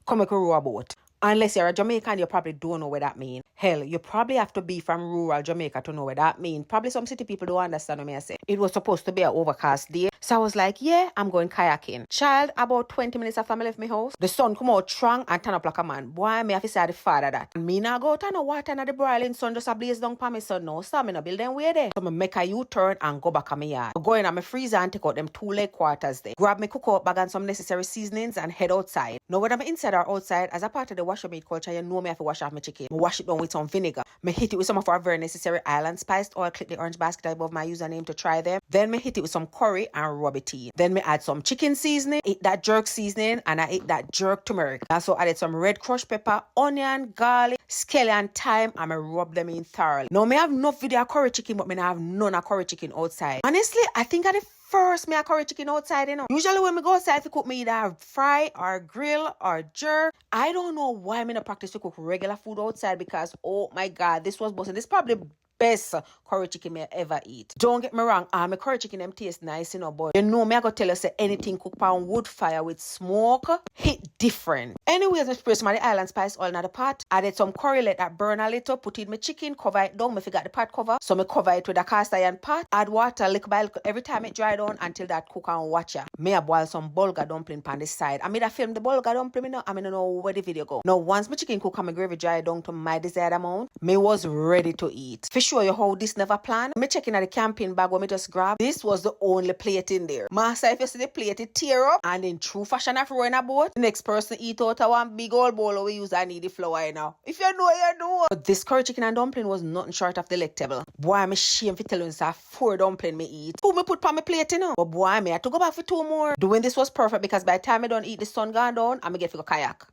come make a row boat. Unless you're a Jamaican, you probably don't know what that means. Hell, you probably have to be from rural Jamaica to know what that means. Probably some city people don't understand what I say. It was supposed to be an overcast day. So I was like, yeah, I'm going kayaking. Child, about 20 minutes after I left my house, the sun come out strong and turn up like a man. Boy, me have to say the father that. And me now go turn the water and the broiling sun just a blaze down for me son now. So me no build them way there. So me make a U-turn and go back on my yard. Go in at my freezer and take out them 2 leg quarters there. Grab me cookout bag and some necessary seasonings and head outside. Now whether I'm inside or outside, as a part of the wash meat culture, you know me have to wash off my chicken. I wash it down with some vinegar. Me hit it with some of our very necessary island spiced oil. Click the orange basket above my username to try them. Then me hit it with some curry and rub it in. Then me add some chicken seasoning, eat that jerk seasoning, and I ate that jerk turmeric. I also added some red crushed pepper, onion, garlic, scallion, thyme, and I rub them in thoroughly. Now me have enough video of curry chicken, but me not have none of curry chicken outside. Honestly, I think I the first me a curry chicken outside, you know. Usually when me go outside to cook, me either fry or grill or jerk. I don't know why me not practice to cook regular food outside because, oh my God, this was busting. This probably best curry chicken me ever eat. Don't get me wrong, my curry chicken them taste nice, you know, but you know me I go tell you say anything cooked on wood fire with smoke hit different. Anyways, I spray some of the island spice oil in the pot. Added some curry, let that burn a little, put in my chicken, cover it down. Me forgot the pot cover, so me cover it with a cast iron pot. Add water little by little every time it dry down until that cook and watch ya. Me a boil some bulgur dumpling pan this side. I made a film the bulgur dumpling, I don't know where the video go. Now once my chicken cook and my gravy dry down to my desired amount, me was ready to eat. For show you how this never planned, me checking at the camping bag when me just grab. This was the only plate in there. Master, if you see the plate, it tear up, and in true fashion of rowing a boat, the next person eat out of one big old bowl we use. I need the flour now. If you know, you know. But this curry chicken and dumpling was nothing short of delectable. Boy, I'm ashamed for telling you, sir, 4 dumpling me eat. 2 me put on my plate, you know. But boy, me had to go back for 2 more. Doing this was perfect because by the time I don't eat, the sun gone down, I'm going to get to go kayak.